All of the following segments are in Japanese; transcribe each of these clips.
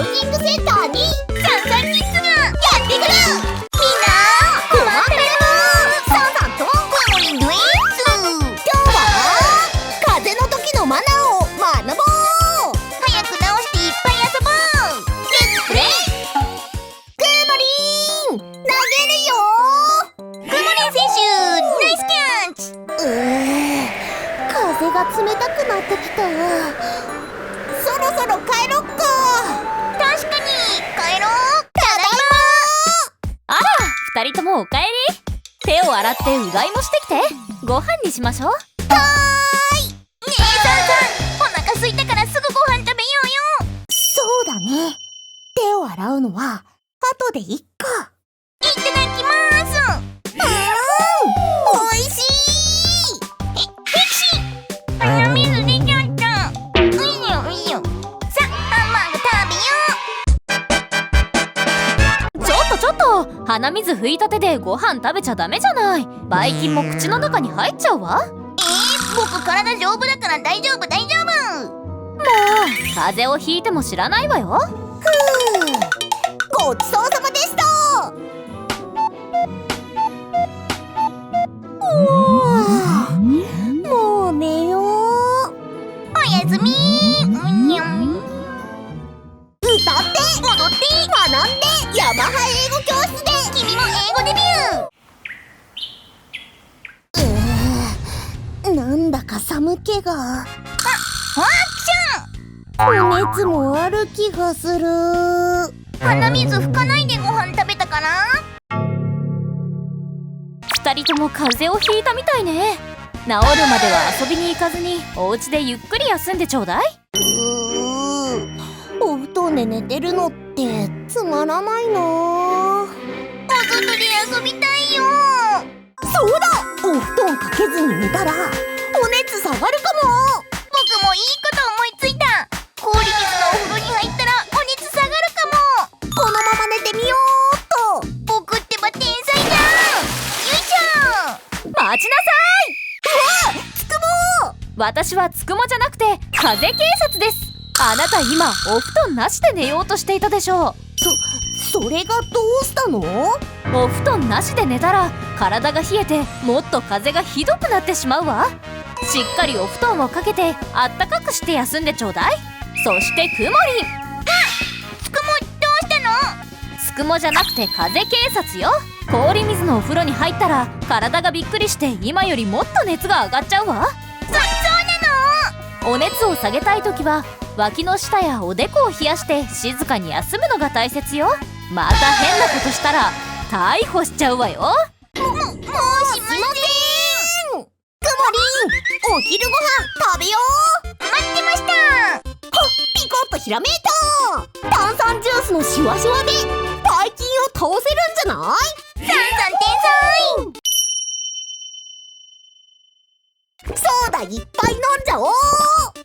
ウティングセンターにサンサンキッズがやってくる。みんな困ってる。サンサンとコモリンです。今日は風邪の時のマナーを学ぼう。早く直していっぱい遊ぼう。レッツプレイ。コモリン投げるよ。コモリン選手ナイスキャッチ。風が冷たくなってきた。そろそろ帰ろっか。確かに帰ろう。ただいま。あら、二人ともおかえり。手を洗ってうがいもしてきて。ご飯にしましょう。はーい。ねえサンサン、お腹空いたからすぐご飯食べようよ。そうだね。手を洗うのは後でいっか。いただきます。おいしい。鼻水出ちゃった。いいよいいよ。さ、ハンバーグ食べよう。ちょっと鼻水拭いた手でご飯食べちゃダメじゃない。ばい菌も口の中に入っちゃうわ。僕体丈夫だから大丈夫大丈夫。もう風邪をひいても知らないわよ。ごちそうさまでした。もう寝よう。おやすみ。歌って踊って学んでヤマハ英語教室で君も英語デビュー。なんだか寒気が。あ、ワクション。お熱もある気がする。鼻水拭かないでご飯食べたかな。二人とも風邪をひいたみたいね。治るまでは遊びに行かずにお家でゆっくり休んでちょうだい。お布団で寝てるのってつまらないな。お外で遊びたいよ。そうだ、お布団かけずに寝たらお熱下がるかも。僕もいいこと思いついた。氷水のお風呂に入ったらお熱下がるかも。このまま寝てみようっと。僕ってば天才じゃん。よいしょ。待ちなさい。うわっ、つくも。私はつくもじゃなくて風警察です。あなた今お布団なしで寝ようとしていたでしょう。それがどうしたの？お布団なしで寝たら体が冷えてもっと風邪がひどくなってしまうわ。しっかりお布団をかけてあったかくして休んでちょうだい。そしてくもりん。つくもどうしたの？つくもじゃなくて風警察よ。氷水のお風呂に入ったら体がびっくりして今よりもっと熱が上がっちゃうわ。そうなの？お熱を下げたいときは脇の下やおでこを冷やして静かに休むのが大切よ。また変なことしたら逮捕しちゃうわよ。もうしません。くもりん、お昼ご飯食べよう。待ってました。ピコッとひらめいた。炭酸ジュースのシュワシュワでばい菌を倒せるんじゃない？サンサン天才。そうだ、いっぱい飲んじゃおう。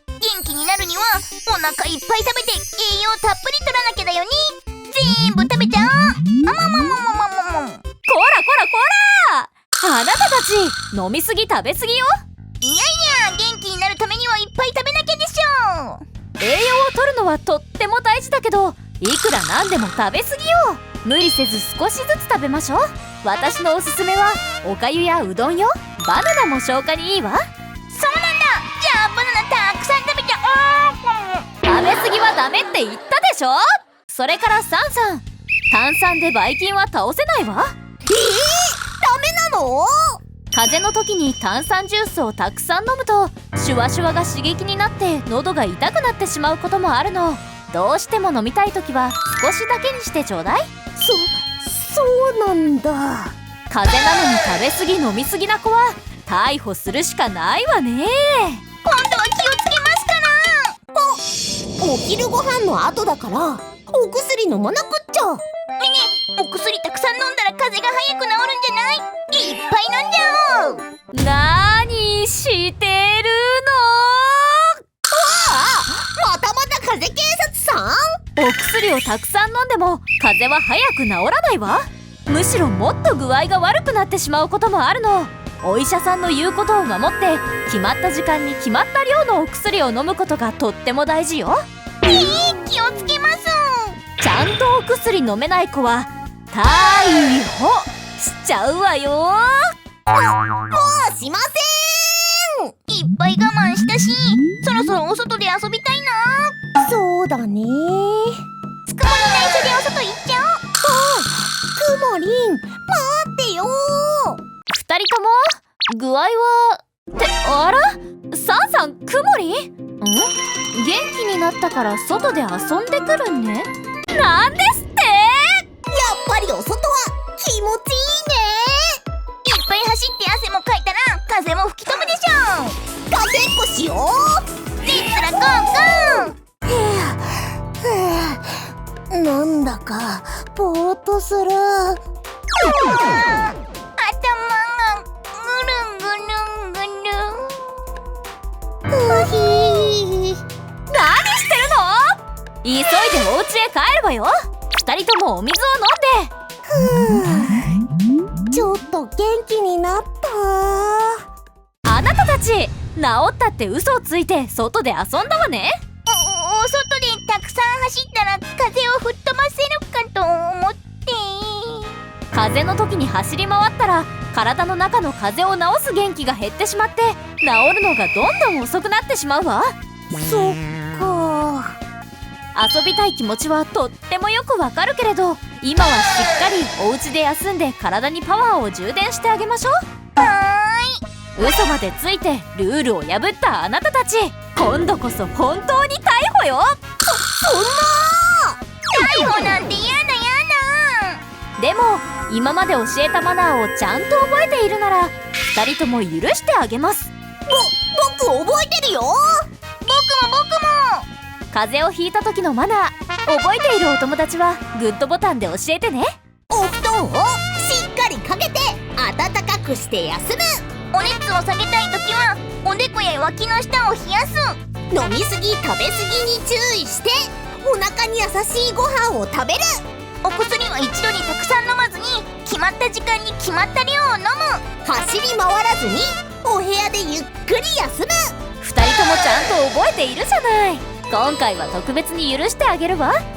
元気になるにはお腹いっぱい食べて栄養たっぷり取らなきゃだよね。全部食べちゃおう。あままままままま。こらこらこら、あなたたち飲みすぎ食べすぎよ。いやいや、元気になるためにはいっぱい食べなきゃでしょう。栄養を取るのはとっても大事だけど、いくらなんでも食べ過ぎよ。無理せず少しずつ食べましょう。私のおすすめはおかゆやうどんよ。バナナも消化にいいわ。そうなんだ。じゃあバナナたくさん食べちゃおう。食べ過ぎはダメって言ったでしょ。それからサンさん、炭酸でばい菌は倒せないわ。ダメなの？風邪の時に炭酸ジュースをたくさん飲むとシュワシュワが刺激になって喉が痛くなってしまうこともあるの。どうしても飲みたい時は少しだけにしてちょうだい。そうなんだ。風邪なのに食べ過ぎ飲み過ぎな子は逮捕するしかないわね。今度は気をつけますから。お昼ご飯の後だからお薬飲まなくっちゃ。ねえ、お薬たくさん飲んだら風邪が早く治るんじゃない？いっぱい飲んじゃおう。なーにしてるまた風邪警察さん？の？お薬をたくさん飲んでも風邪は早く治らないわ。むしろもっと具合が悪くなってしまうこともあるの。お医者さんの言うことを守って決まった時間に決まった量のお薬を飲むことがとっても大事よ。気をつけます。ちゃんとお薬飲めない子は逮捕しちゃうわよ。もうしません。いっぱい我慢したし、そろそろお外で遊びたいな。そうだね。つくもり内緒でお外行っちゃおう。くもりん、待ってよ。二人とも具合はってあら、サンさんくもりん元気になったから外で遊んでくるね。なんですって。やっぱりお外は気持ちいいね。いっぱい走って汗もかいたら風も吹き飛ぶでしょ。風っこしよう。レッツラゴーゴー。なんだかぼーっとする。頭がぐるんぐるんぐるん。何してるの？急いでお家へ帰るわよ。二人ともお水を飲んで。ちょっと元気になった。あなたたち治ったって嘘をついて外で遊んだわね。お外でたくさん走ったら風を吹っ飛ばせるかと思って。風邪の時に走り回ったら体の中の風邪を治す元気が減ってしまって治るのがどんどん遅くなってしまうわ。そっか。遊びたい気持ちはとってもよくわかるけれど、今はしっかりお家で休んで体にパワーを充電してあげましょう。はーい。嘘までついてルールを破ったあなたたち、今度こそ本当に逮捕よ。そんな逮捕なんてやだやだ。でも今まで教えたマナーをちゃんと覚えているなら2人とも許してあげます。僕覚えてるよ。僕も風邪をひいた時のマナー覚えているお友達はグッドボタンで教えてね。お布団をしっかりかけて暖かくして休む。お熱を下げたい時はおでこや脇の下を冷やす。飲みすぎ食べすぎに注意してお腹に優しいご飯を食べる。お薬は一度にたくさん飲まずに決まった時間に決まった量を飲む。走り回らずにお部屋でゆっくり休む。2人ともちゃんと覚えているじゃない。今回は特別に許してあげるわ。やった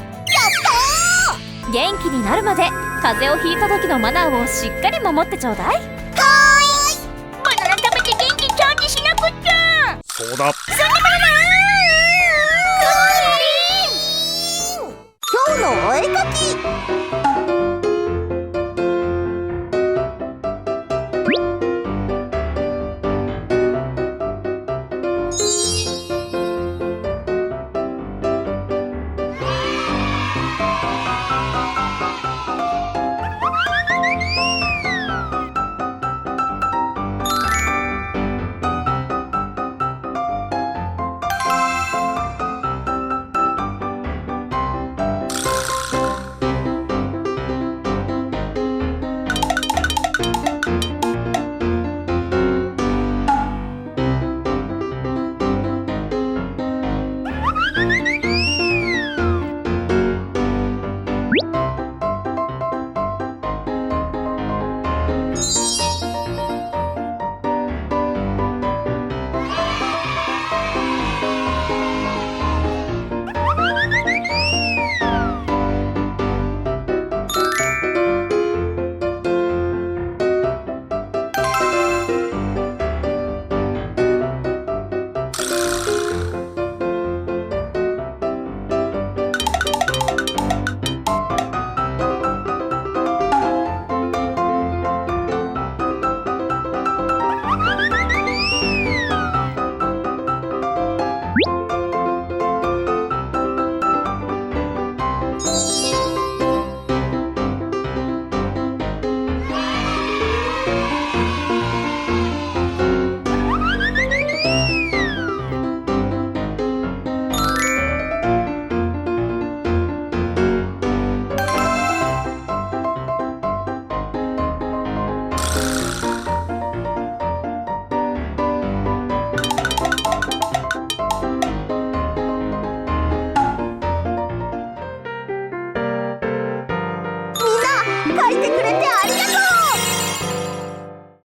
ー。元気になるまで風邪をひいた時のマナーをしっかり守ってちょうだい。はーい。バナナ食べて元気チャージしなくっちゃ。そうだ。そんな